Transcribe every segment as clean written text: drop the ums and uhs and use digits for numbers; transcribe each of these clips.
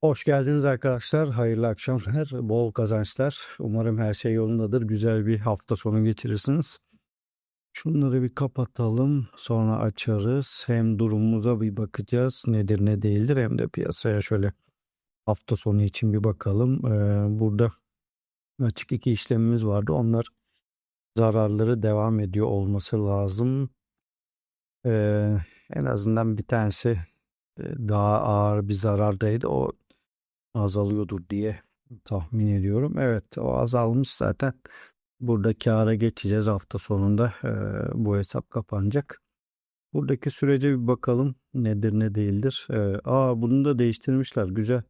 Hoş geldiniz arkadaşlar. Hayırlı akşamlar, bol kazançlar. Umarım her şey yolundadır. Güzel bir hafta sonu geçirirsiniz. Şunları bir kapatalım, sonra açarız. Hem durumumuza bir bakacağız. Nedir ne değildir, hem de piyasaya şöyle hafta sonu için bir bakalım. Burada açık iki işlemimiz vardı. Onlar zararları devam ediyor olması lazım. Ee, En azından bir tanesi daha ağır bir zarardaydı. O azalıyordur diye tahmin ediyorum. Evet, o azalmış zaten. Burada kâra geçeceğiz hafta sonunda. Bu hesap kapanacak. Buradaki sürece bir bakalım nedir ne değildir. Bunu da değiştirmişler. Güzel.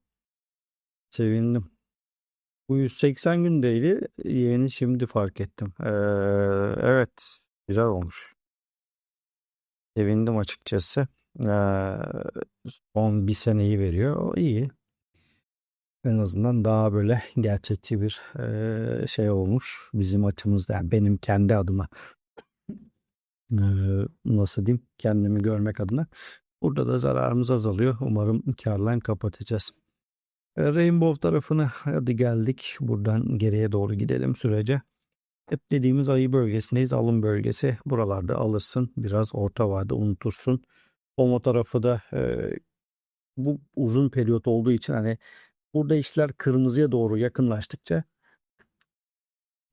Sevindim. Bu 180 gündeydi. Yeni şimdi fark ettim. Evet. Güzel olmuş. Sevindim açıkçası. Ee, Son bir seneyi veriyor. O iyi. En azından daha böyle gerçekçi bir şey olmuş bizim açımızda. Yani benim kendi adıma nasıl diyeyim, kendimi görmek adına. Burada da zararımız azalıyor. Umarım kârla kapatacağız. Rainbow tarafına hadi geldik. Buradan geriye doğru gidelim sürece. Hep dediğimiz ayı bölgesindeyiz. Alım bölgesi. Buralarda alırsın. Biraz orta vade unutursun. FOMO tarafı da bu uzun periyot olduğu için hani burada işler kırmızıya doğru yakınlaştıkça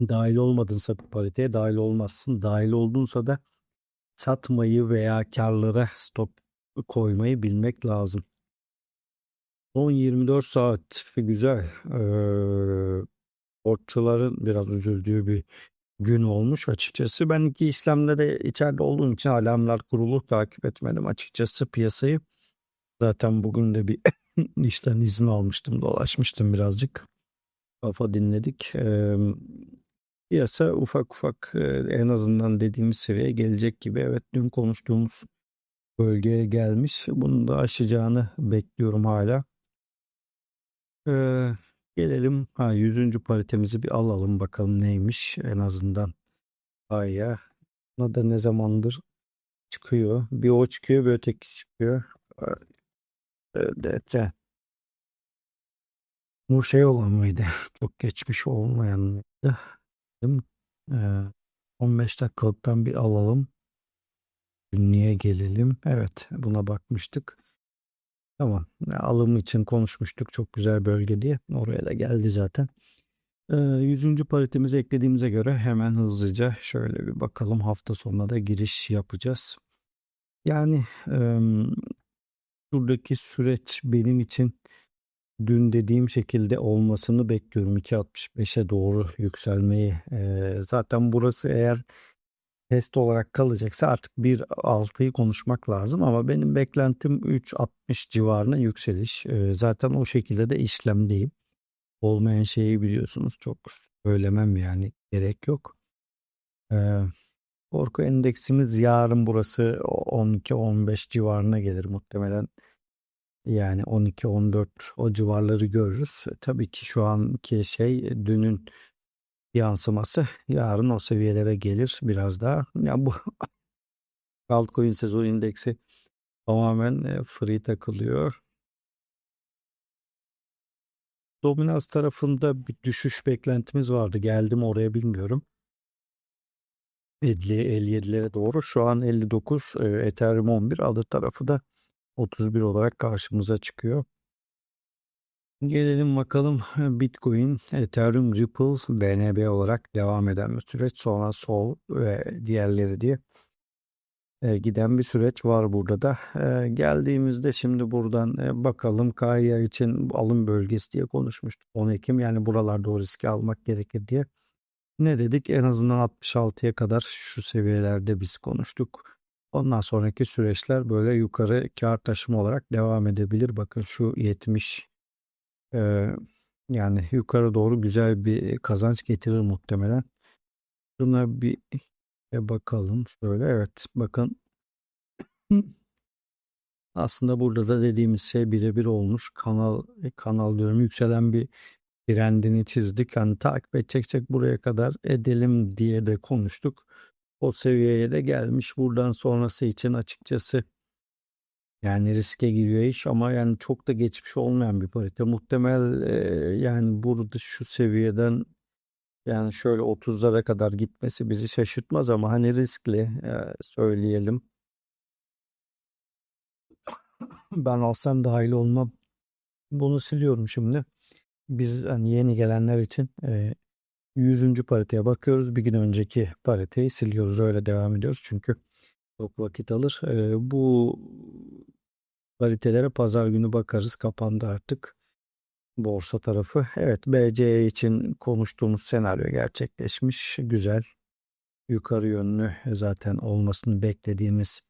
dahil olmadınsa pariteye dahil olmazsın. Dahil oldunsa da satmayı veya karlara stop koymayı bilmek lazım. Son 24 saat güzel. Borçluların biraz üzüldüğü bir gün olmuş açıkçası. Ben iki işlemde de içeride olduğum için alarmlar kurulu takip etmedim açıkçası piyasayı. Zaten bugün de bir işten izin almıştım, dolaşmıştım birazcık. Kafa dinledik. Piyasa ufak ufak en azından dediğimiz seviyeye gelecek gibi. Evet, dün konuştuğumuz bölgeye gelmiş. Bunu da aşacağını bekliyorum hala. Eee, Gelelim 100. paritemizi bir alalım bakalım neymiş en azından. Aya. Buna da ne zamandır çıkıyor. Bir o çıkıyor, bir öteki çıkıyor. Evet. Bu şey olan mıydı? Çok geçmiş olmayan mıydı? Değil mi? Eee, 15 dakikalıktan bir alalım. Günlüğe gelelim. Evet, buna bakmıştık. Tamam. Alım için konuşmuştuk. Çok güzel bölge diye. Oraya da geldi zaten. 100. paritemizi eklediğimize göre hemen hızlıca şöyle bir bakalım. Hafta sonuna da giriş yapacağız. Yani şuradaki süreç benim için dün dediğim şekilde olmasını bekliyorum. 2.65'e doğru yükselmeyi. Zaten burası eğer test olarak kalacaksa artık 1.6'yı konuşmak lazım ama benim beklentim 3.60 civarına yükseliş. Zaten o şekilde de işlemdeyim. Olmayan şeyi biliyorsunuz, çok söylemem yani, gerek yok. Ee, Korku endeksimiz yarın burası 12-15 civarına gelir muhtemelen. Yani 12-14 o civarları görürüz. Tabii ki şu anki şey dünün yansıması, yarın o seviyelere gelir biraz daha. Ya bu altcoin sezon indeksi tamamen free takılıyor. Dominans tarafında bir düşüş beklentimiz vardı. Geldim oraya bilmiyorum. 50-57'lere doğru. Şu an 59, Ethereum 11. Alır tarafı da 31 olarak karşımıza çıkıyor. Gelelim bakalım Bitcoin, Ethereum, Ripple, BNB olarak devam eden bir süreç. Sonra Sol ve diğerleri diye giden bir süreç var burada da. Geldiğimizde şimdi buradan bakalım KAYA için alım bölgesi diye konuşmuştuk. 10 Ekim, yani buralarda o riski almak gerekir diye. Ne dedik? En azından 66'ya kadar şu seviyelerde biz konuştuk. Ondan sonraki süreçler böyle yukarı kar taşıma olarak devam edebilir. Bakın şu 70, e, yani yukarı doğru güzel bir kazanç getirir muhtemelen. Şuna bir bakalım şöyle. Evet, bakın. Aslında burada da dediğimiz şey birebir olmuş. Kanal diyorum, yükselen bir trendini çizdik. Hani takip edeceksek buraya kadar edelim diye de konuştuk. O seviyeye de gelmiş. Buradan sonrası için açıkçası Yani riske giriyor iş ama yani çok da geçmiş olmayan bir parite. Muhtemel yani burada şu seviyeden yani şöyle 30'lara kadar gitmesi bizi şaşırtmaz ama hani riskli söyleyelim. Ben alsam dahil olmam. Bunu siliyorum şimdi. Biz hani yeni gelenler için 100. pariteye bakıyoruz. Bir gün önceki pariteyi siliyoruz. Öyle devam ediyoruz. Çünkü çok vakit alır. Bu paritelere pazar günü bakarız. Kapandı artık borsa tarafı. Evet, BCE için konuştuğumuz senaryo gerçekleşmiş. Güzel. Yukarı yönlü zaten olmasını beklediğimiz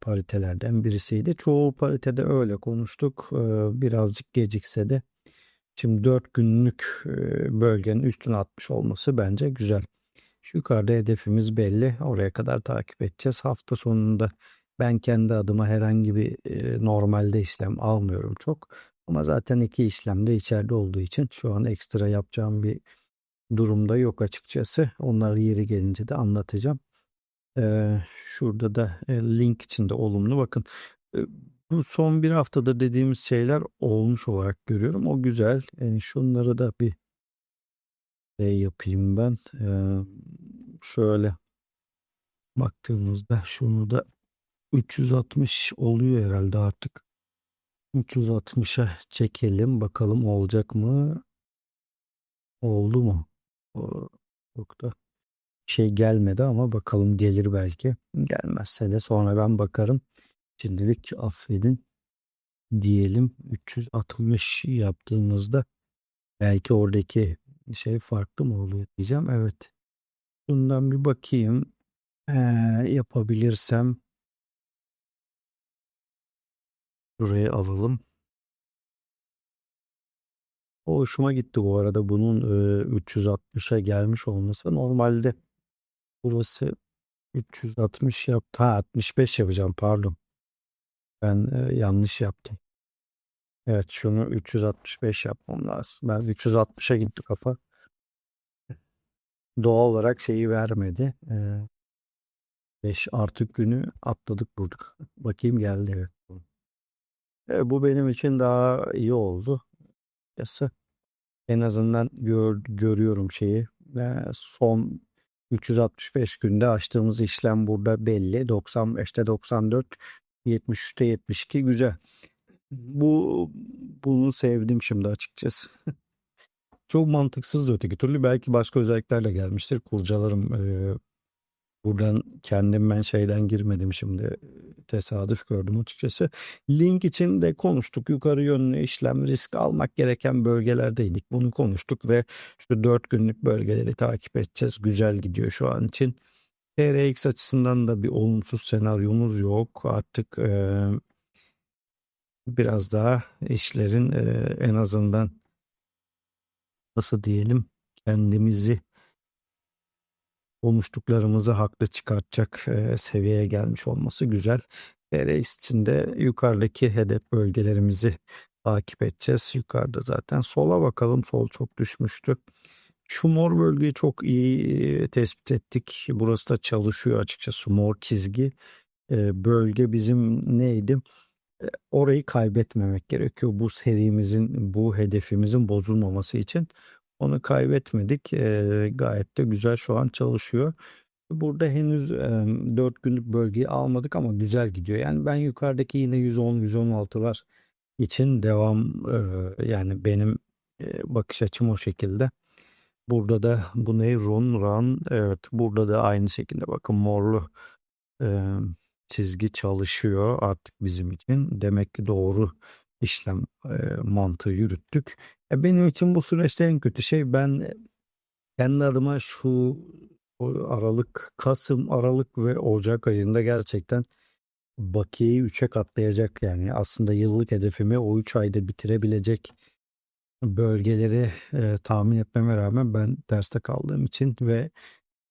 paritelerden birisiydi. Çoğu paritede öyle konuştuk. Birazcık gecikse de şimdi 4 günlük bölgenin üstüne atmış olması bence güzel. Şu yukarıda hedefimiz belli. Oraya kadar takip edeceğiz. Hafta sonunda ben kendi adıma herhangi bir normalde işlem almıyorum çok. Ama zaten iki işlem de içeride olduğu için şu an ekstra yapacağım bir durumda yok açıkçası. Onları yeri gelince de anlatacağım. Şurada da link içinde olumlu bakın. E, Bu son bir haftada dediğimiz şeyler olmuş olarak görüyorum. O güzel. Şunları da bir yapayım ben. Şöyle baktığımızda şunu da 360 oluyor herhalde artık. 360'a çekelim. Bakalım olacak mı? Oldu mu? Yok da şey gelmedi ama bakalım gelir belki. Gelmezse de sonra ben bakarım. Şimdilik affedin diyelim. 360 yaptığımızda belki oradaki şey farklı mı oluyor diyeceğim. Evet. Bundan bir bakayım. Ee, Yapabilirsem buraya alalım. O hoşuma gitti bu arada bunun 360'a gelmiş olması. Normalde burası 360 yaptı. Ha 65 yapacağım pardon. Ben yanlış yaptım. Evet şunu 365 yapmam lazım. Ben 360'a gitti kafa. Doğal olarak şeyi vermedi. 5 artık günü atladık burada. Bakayım geldi evet. Bu benim için daha iyi oldu. Yasa en azından görüyorum şeyi. Son 365 günde açtığımız işlem burada belli. 95'te 94, 73'te 72 güzel. Bunu sevdim şimdi açıkçası. Çok mantıksızdı öteki türlü. Belki başka özelliklerle gelmiştir. Kurcalarım. Buradan kendim ben şeyden girmedim şimdi. Tesadüf gördüm açıkçası. Link için de konuştuk. Yukarı yönlü işlem risk almak gereken bölgelerdeydik. Bunu konuştuk ve şu 4 günlük bölgeleri takip edeceğiz. Güzel gidiyor şu an için. TRX açısından da bir olumsuz senaryomuz yok. Artık biraz daha işlerin en azından nasıl diyelim kendimizi konuştuklarımızı haklı çıkartacak seviyeye gelmiş olması güzel. TRX için de yukarıdaki hedef bölgelerimizi takip edeceğiz. Yukarıda zaten sola bakalım. Sol çok düşmüştü. Şu mor bölgeyi çok iyi tespit ettik. Burası da çalışıyor açıkçası. Mor çizgi bölge bizim neydi? Orayı kaybetmemek gerekiyor. Bu serimizin, bu hedefimizin bozulmaması için. Onu kaybetmedik. Gayet de güzel şu an çalışıyor. Burada henüz 4 günlük bölgeyi almadık ama güzel gidiyor. Yani ben yukarıdaki yine 110-116'lar için devam yani benim bakış açım o şekilde. Burada da bu ne? Run. Evet burada da aynı şekilde bakın morlu e, çizgi çalışıyor artık bizim için. Demek ki doğru işlem mantığı yürüttük. Benim için bu süreçte en kötü şey ben kendi adıma şu Aralık ve Ocak ayında gerçekten bakiyeyi 3'e katlayacak yani aslında yıllık hedefimi o 3 ayda bitirebilecek bölgeleri tahmin etmeme rağmen ben derste kaldığım için ve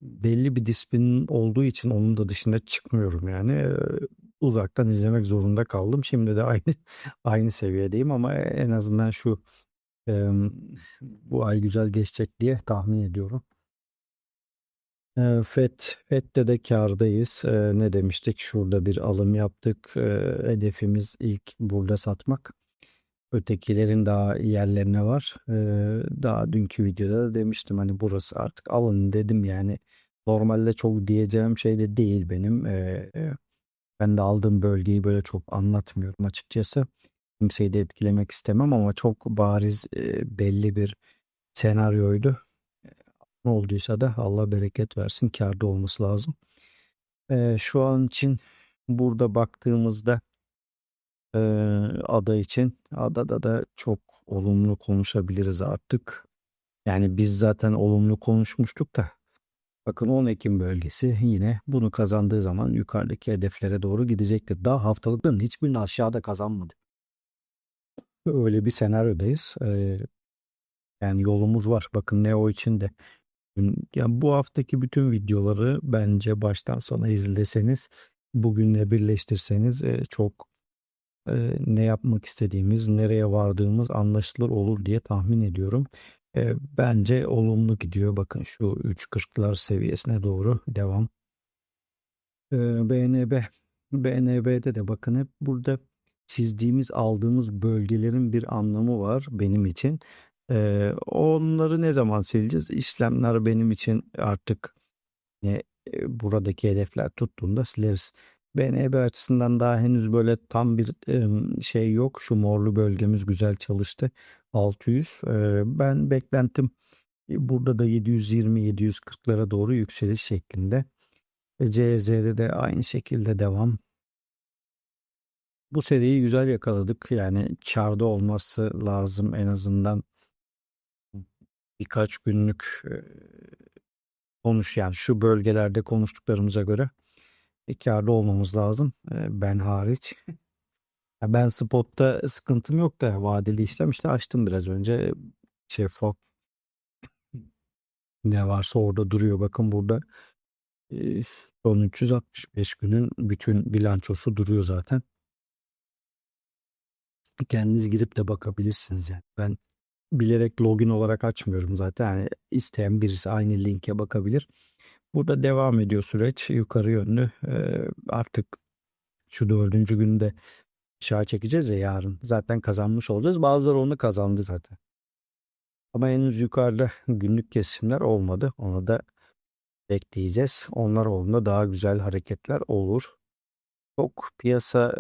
belli bir disiplin olduğu için onun da dışında çıkmıyorum yani uzaktan izlemek zorunda kaldım. Şimdi de aynı seviyedeyim ama en azından şu e, bu ay güzel geçecek diye tahmin ediyorum. FET'te de kârdayız. Ne demiştik? Şurada bir alım yaptık. Hedefimiz ilk burada satmak. Ötekilerin daha yerlerine var. Daha dünkü videoda da demiştim hani burası artık alın dedim yani. Normalde çok diyeceğim şey de değil benim. Ben de aldığım bölgeyi böyle çok anlatmıyorum açıkçası. Kimseyi de etkilemek istemem ama çok bariz belli bir senaryoydu. Ne olduysa da Allah bereket versin, kârda olması lazım. Şu an için burada baktığımızda e, ada için adada da çok olumlu konuşabiliriz artık. Yani biz zaten olumlu konuşmuştuk da bakın 10 Ekim bölgesi yine bunu kazandığı zaman yukarıdaki hedeflere doğru gidecektir. Daha haftalıkların hiçbirini aşağıda kazanmadı. Öyle bir senaryodayız. Yani yolumuz var. Bakın Neo için de. Ya bu haftaki bütün videoları bence baştan sona izleseniz, bugünle birleştirseniz çok ne yapmak istediğimiz, nereye vardığımız anlaşılır olur diye tahmin ediyorum. Bence olumlu gidiyor. Bakın şu 3.40'lar seviyesine doğru devam. BNB. BNB'de de bakın hep burada çizdiğimiz, aldığımız bölgelerin bir anlamı var benim için. Onları ne zaman sileceğiz? İşlemler benim için artık ne buradaki hedefler tuttuğunda sileriz. BNB açısından daha henüz böyle tam bir şey yok. Şu morlu bölgemiz güzel çalıştı. 600. Ben beklentim burada da 720-740'lara doğru yükseliş şeklinde. CZ'de de aynı şekilde devam. Bu seriyi güzel yakaladık. Yani kârda olması lazım en azından birkaç günlük yani şu bölgelerde konuştuklarımıza göre kârda olmamız lazım. Ben hariç. Ya ben spotta sıkıntım yok da vadeli işlem işte açtım biraz önce. Şeffaf ne varsa orada duruyor. Bakın burada e, son 365 günün bütün bilançosu duruyor zaten. Kendiniz girip de bakabilirsiniz yani. Ben bilerek login olarak açmıyorum zaten. Yani isteyen birisi aynı linke bakabilir. Burada devam ediyor süreç yukarı yönlü. Artık şu dördüncü günde aşağı çekeceğiz ya yarın. Zaten kazanmış olacağız. Bazıları onu kazandı zaten. Ama henüz yukarıda günlük kesimler olmadı. Onu da bekleyeceğiz. Onlar olduğunda daha güzel hareketler olur. Çok piyasa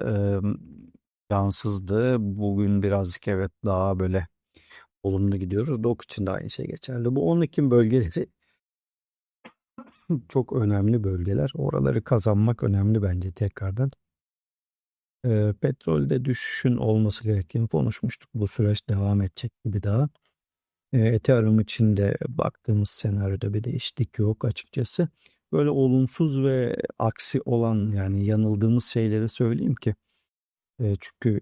cansızdı. Bugün birazcık evet daha böyle olumlu gidiyoruz. DOK için de aynı şey geçerli. Bu 10 Ekim bölgeleri çok önemli bölgeler. Oraları kazanmak önemli bence tekrardan. Petrolde düşüşün olması gerektiğini konuşmuştuk. Bu süreç devam edecek gibi daha. Ethereum için de baktığımız senaryoda bir değişiklik yok açıkçası. Böyle olumsuz ve aksi olan yani yanıldığımız şeyleri söyleyeyim ki çünkü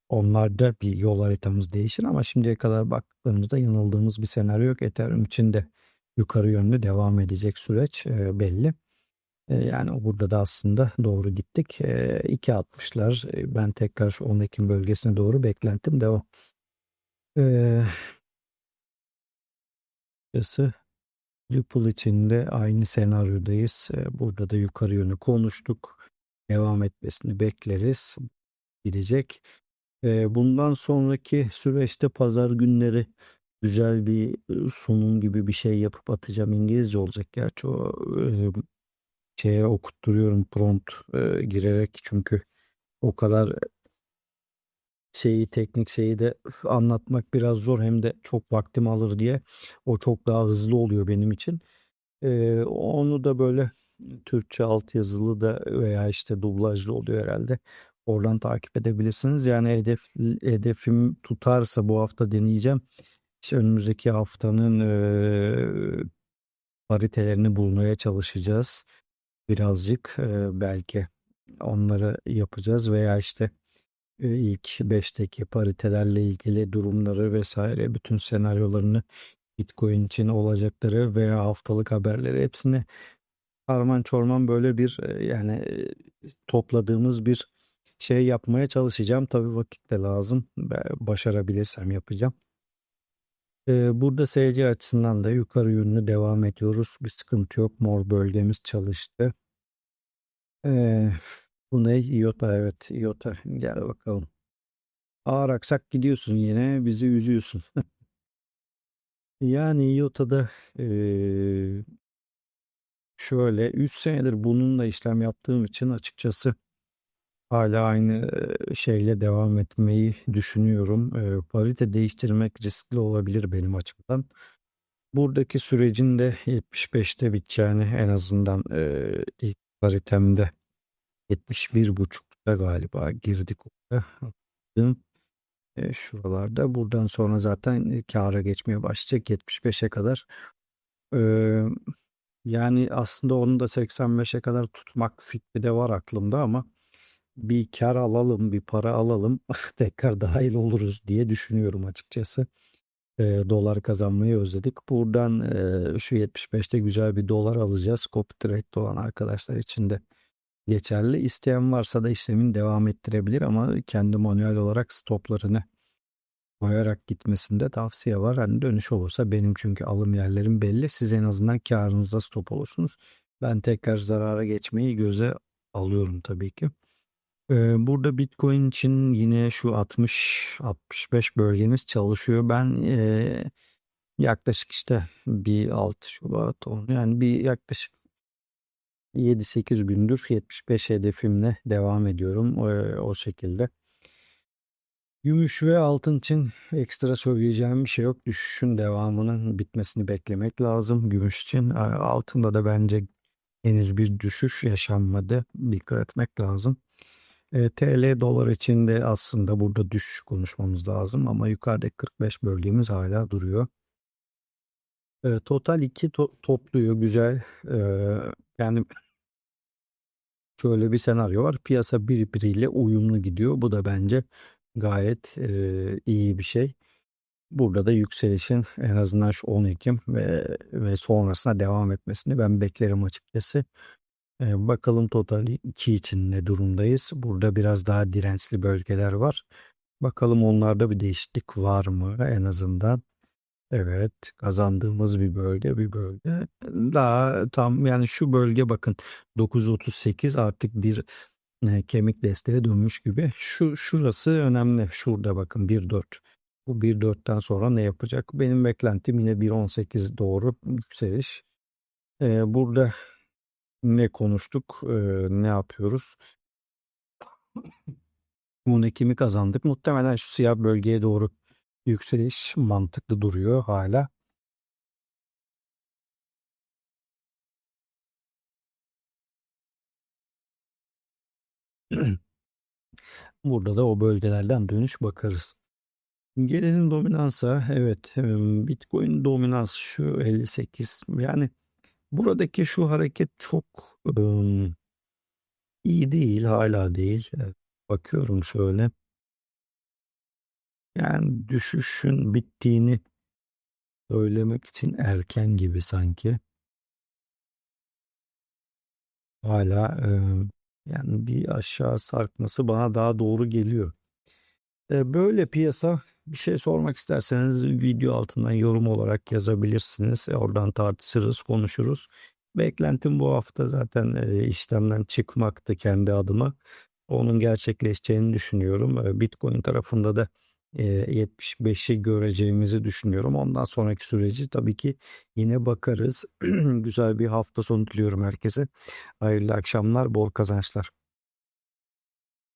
onlarda bir yol haritamız değişir ama şimdiye kadar baktıklarımızda yanıldığımız bir senaryo yok. Ethereum için de yukarı yönlü devam edecek süreç belli. Yani burada da aslında doğru gittik. 2.60'lar ben tekrar şu 10 Ekim bölgesine doğru beklentim devam. Ee, Açıkçası Ripple için de aynı senaryodayız. Burada da yukarı yönü konuştuk. Devam etmesini bekleriz. Gidecek. Bundan sonraki süreçte pazar günleri güzel bir sunum gibi bir şey yapıp atacağım. İngilizce olacak gerçi o şeye okutturuyorum prompt girerek çünkü o kadar teknik şeyi de anlatmak biraz zor hem de çok vaktimi alır diye o çok daha hızlı oluyor benim için. Onu da böyle Türkçe altyazılı da veya işte dublajlı oluyor herhalde. Oradan takip edebilirsiniz. Yani hedefim tutarsa bu hafta deneyeceğim. İşte önümüzdeki haftanın paritelerini bulmaya çalışacağız. Birazcık belki onları yapacağız veya işte ilk 5'teki paritelerle ilgili durumları vesaire bütün senaryolarını Bitcoin için olacakları veya haftalık haberleri hepsini karman çorman böyle bir yani topladığımız bir şey yapmaya çalışacağım. Tabii vakit de lazım. Başarabilirsem yapacağım. Burada SC açısından da yukarı yönlü devam ediyoruz. Bir sıkıntı yok. Mor bölgemiz çalıştı. Eee, Bu ne? IOTA, evet, IOTA. Gel bakalım. Ağır aksak gidiyorsun, yine bizi üzüyorsun. Yani IOTA'da şöyle 3 senedir bununla işlem yaptığım için açıkçası hala aynı şeyle devam etmeyi düşünüyorum. Parite değiştirmek riskli olabilir benim açımdan. Buradaki sürecin de 75'te biteceğini, en azından ilk paritemde 71,5'ta galiba girdik orada. Şuralarda. Buradan sonra zaten kâra geçmeye başlayacak 75'e kadar. Eee, Yani aslında onu da 85'e kadar tutmak fikri de var aklımda ama bir kar alalım, bir para alalım, tekrar dahil oluruz diye düşünüyorum açıkçası. Dolar kazanmayı özledik. Buradan şu 75'te güzel bir dolar alacağız. Copy trade olan arkadaşlar için de geçerli. İsteyen varsa da işlemin devam ettirebilir ama kendi manuel olarak stoplarını koyarak gitmesinde tavsiye var. Hani dönüş olursa, benim çünkü alım yerlerim belli. Siz en azından karınızda stop olursunuz. Ben tekrar zarara geçmeyi göze alıyorum tabii ki. Burada Bitcoin için yine şu 60-65 bölgeniz çalışıyor. Ben yaklaşık işte bir 6 Şubat yani bir yaklaşık 7-8 gündür 75 hedefimle devam ediyorum o şekilde. Gümüş ve altın için ekstra söyleyeceğim bir şey yok. Düşüşün devamının bitmesini beklemek lazım gümüş için. Altında da bence henüz bir düşüş yaşanmadı. Dikkat etmek lazım. TL dolar için de aslında burada düşüş konuşmamız lazım ama yukarıdaki 45 bölgemiz hala duruyor. Total 2 topluyor, güzel. Yani şöyle bir senaryo var. Piyasa birbiriyle uyumlu gidiyor. Bu da bence gayet iyi bir şey. Burada da yükselişin en azından şu 10 Ekim ve sonrasına devam etmesini ben beklerim açıkçası. Bakalım total 2 için ne durumdayız? Burada biraz daha dirençli bölgeler var. Bakalım onlarda bir değişiklik var mı en azından? Evet, kazandığımız bir bölge. Daha tam, yani şu bölge bakın 938 artık bir kemik desteğe dönmüş gibi. Şurası önemli. Şurada bakın 1.4. Bu 1.4'ten sonra ne yapacak? Benim beklentim yine 1.18 doğru yükseliş. Burada ne konuştuk? Ne yapıyoruz? 10 Ekim'i kazandık. Muhtemelen şu siyah bölgeye doğru yükseliş mantıklı duruyor hala. Burada da o bölgelerden dönüş bakarız. Gelelim dominansa. Evet, Bitcoin dominans şu 58. Yani buradaki şu hareket çok iyi değil, hala değil. Bakıyorum şöyle. Yani düşüşün bittiğini söylemek için erken gibi sanki. Hala yani bir aşağı sarkması bana daha doğru geliyor. Böyle piyasa, bir şey sormak isterseniz video altından yorum olarak yazabilirsiniz. Oradan tartışırız, konuşuruz. Beklentim bu hafta zaten işlemden çıkmaktı kendi adıma. Onun gerçekleşeceğini düşünüyorum. Bitcoin tarafında da 75'i göreceğimizi düşünüyorum. Ondan sonraki süreci tabii ki yine bakarız. Güzel bir hafta sonu diliyorum herkese. Hayırlı akşamlar, bol kazançlar.